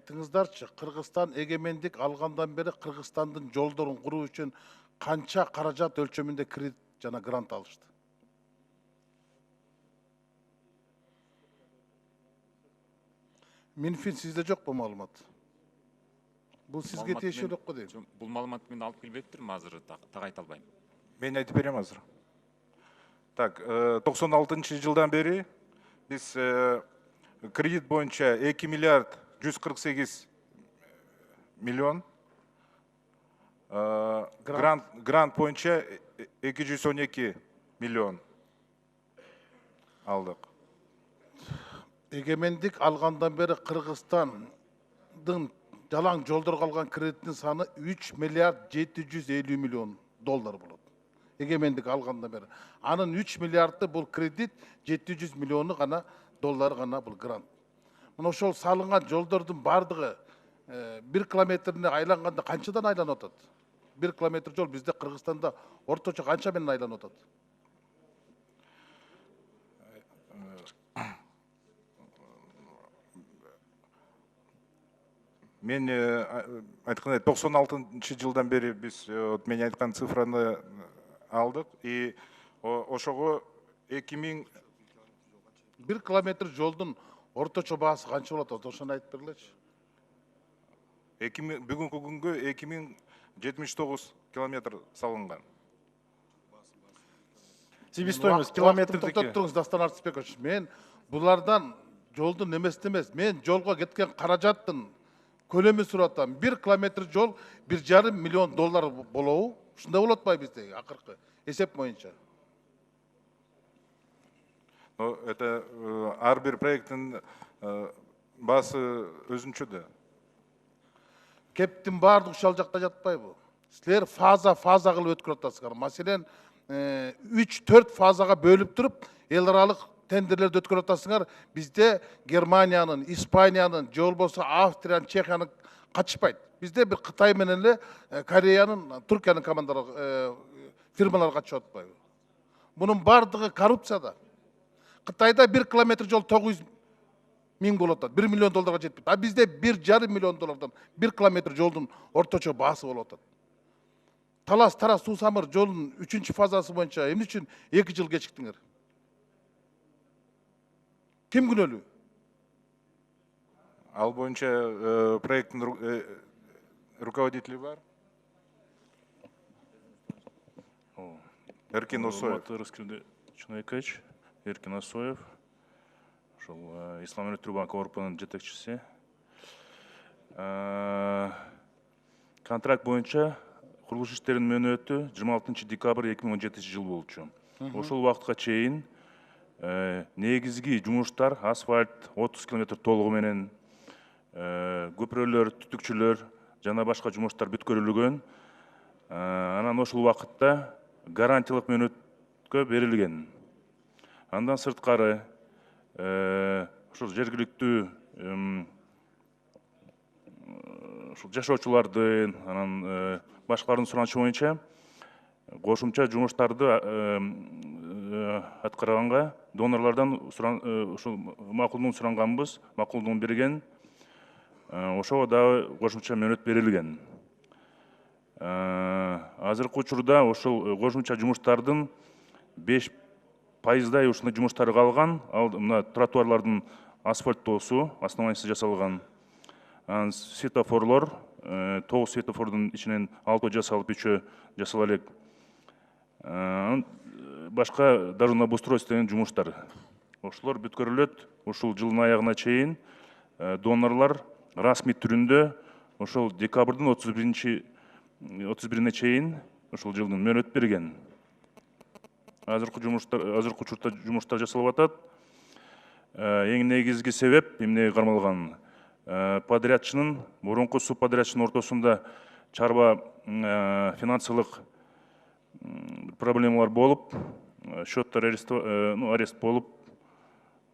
Айтыңыздарчы, Кыргызстан эгемендик алгандан бери Кыргызстандын жолдорун куруу үчүн канча каражат өлчөмүндө кредит жана грант алышты? Минфин сизде жок бу маалымат? Бул сизге тиешелүү го дейм. Бул маалыматты мен алып келбей турмун, азыр так айта албайм. Мен айтып берем азыр. Так, 96 жылдан бери биз кредит боюнча 2 миллиард 148 миллион, грант боюнча 212 миллион алдык. Эгемендик алгандан бери Кыргызстандын жалаң жолдорго алган кредиттин саны 3 миллиард 750 миллион доллар болот. Эгемендик алгандан бери. Анын 3 миллиарды бул кредит, 700 миллиону гана доллар гана бул грант. Мына ошол салынган жолдордун бардыгы 1 километрине айланганда канчадан айланып атат? 1 километр жол бизде Кыргызстанда орточо канча менен айланып атат? Мен айткандай 96 жылдан бери биз мен айткан цифраны алдык и ошого 2000 1 километр жолдун орточо баасы канча болот? Ошону айтып бергилечи. бүгүнкү күнгө 2079 километр салынган. Себестоимость километрдики. Токтоп туруңуз, Дастан Артысбекович. Мен булардан жолдун эмесин эмес, мен жолго кеткен каражаттын көлөмүн сурап атам. 1 километр жол 1,5 миллион доллар болобу? Ушундай болот атпайбы биздеги акыркы эсеп боюнча? Это ар бир проекттин баасы өзүнчө да. Кептин баардыгы ушул жакта жатпайбы? Силер фаза кылып өткөрүп атасыңар. Маселен, 3-4 фазага бөлүп туруп, эл аралык тендерлерди өткөрүп атасыңар. Бизде Германиянын, Испаниянын, же болбосо Австриянын, Чехиянын катышпайт. Бизде бир Кытай менен эле Кореянын, Туркиянын командалары, фирмалары катышып атпайбы? Мунун бардыгы коррупцияда. Кытайда 1 километр жол 900 миң болот, 1 миллион долларга жетпейт. А бизде 1,5 миллион доллардан 1 километр жолдун орточо баасы болот. Талас-Тарас суу-самыр жолдун 3-чү фазасы боюнча эмне үчүн 2 жыл кечиктиңер? Ким күнөөлүү? Ал боюнча проекттин руководители бар. Эркин Осоев. Чинайкач, Эркин Осоев, Ислам Банк Орпанын жетекчиси. Контракт боюнча курулуш иштеринин мөөнөтү 26 декабрь 2017 жыл болчу. Ошол убакытка чейин негизги жумуштар асфальт 30 км толугу менен, көпүрөлөр, түтүкчүлөр жана башка жумуштар бүткөрүлгөн. Анан ошол убакытта гарантиялык мөөнөткө берилген. Андан сырткары ошол жергиликтүү жашоочулардын, анан башкалардын суранычы боюнча кошумча жумуштарды аткарганга донорлордон ушул макулдугун суранганбыз, макулдугун берген. Ошого дагы кошумча мөөнөт берилген. Азыркы учурда ошол кошумча жумуштардын 5% ушундай жумуштары калган. Ал мына тротуарлардын асфальттоосу основаниясы жасалган. Светофорлор, 9 светофордун ичинен 6 жасалып, 3 жасала элек. Башка дорожное обустройство деген жумуштар. Ошолор бүткөрүлөт. Ушул жылдын аягына чейин донорлор расмий түрүндө ошол декабрдын 31-ине чейин ошол жылдын мөөнөт берген. Азыркы учурда жумуштар жасалып атат. Эң негизги себеп эмнеге кармалган? Подрядчынын, мурунку субподрядчынын ортосунда чарба финансылык проблемалар болуп, счеттор арест болуп,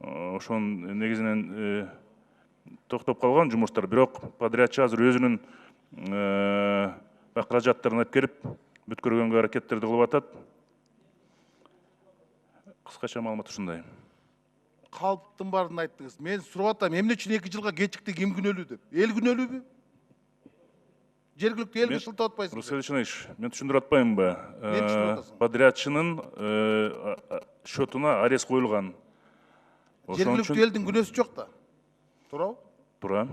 ошонун негизинен токтоп калган жумуштар. Бирок подрядчы азыр өзүнүн каражаттарын алып келип, бүткөргөнгө аракеттерди кылып атат. Кыскача маалымат ушундай. калптын баарын айттыңыз. Мен сурап атам, эмне үчүн 2 жылга кечикти, ким күнөөлүү деп? Эл күнөөлүүбү? Жергиликтүү элге шылтап атпайсыңыз. Руслан Ильич, мен түшүндүрүп атпаймынбы? түшүндүрүп атасың. Подрядчынын счетуна арест коюлган. Жергиликтүү элдин күнөөсү жок да. Туурабы? Туура.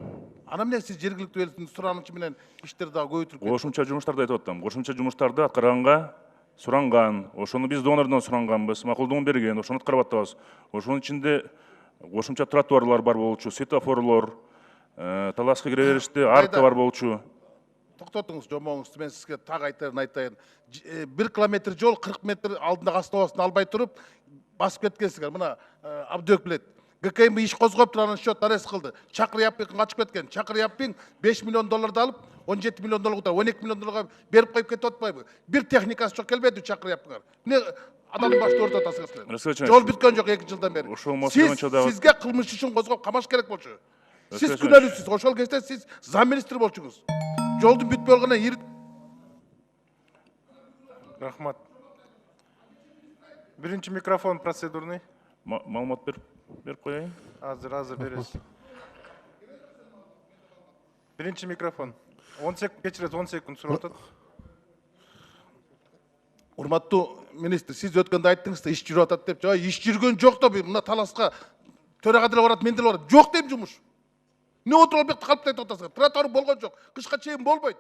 Ана эмне сиз жергиликтүү элдин суранычы менен иштерди дагы көбөйтүрүп кетип? Кошумча жумуштарды айтып атам. Кошумча жумуштарды аткарганга суранган. Ошону биз донордон суранганбыз, макулдугун берген, ошону аткарып атабыз. Ошонун ичинде кошумча тротуарлар бар болчу, светофорлор, таласка кире бериште арка бар болчу. Токтотуңуз, жомоңуз, мен сизге так айтайын. 1 километр жол 40 метр алдындагы автоустун албай туруп басып кеткенсиңер. Мына Абдөк билет. ГКМ иш козгоп туруп анын счет арест кылды. Чакыр Яппин качып кеткен. Чакыр Яппин $5 миллион алып, 17 миллион долларга, 12 миллион долларга берип коюп кетип атпайбы? Бир техникасы жок келбеди Чакыр Яппинга. Эмне адамдын башты өртөп атасыңар силер? Жол бүткөн жок 2 жылдан бери. Сизге кылмыш ишин козгоп камаш керек болчу. Сиз күнөөлүүсүз. Ошол кезде сиз зам министри болчуңуз. Жолдун бүтпөй болгондон кийин Рахмат. Биринчи микрофон процедурный. Маалымат берип коеюн. Азыр бересиз. Биринчи микрофон. 10 секунд кечирет, 10 секунд сурап атат. урматтуу министр, сиз өткөндө айттыңыз да иш жүрүп атат деп. Жок, иш жүргөн жок да, мына таласка төраға деле барат, мен деле барат. Жок дейм жумуш. Не отуруп алып калып айтып атасыңар. Тротуар болгон жок. Кышка чейин болбойт.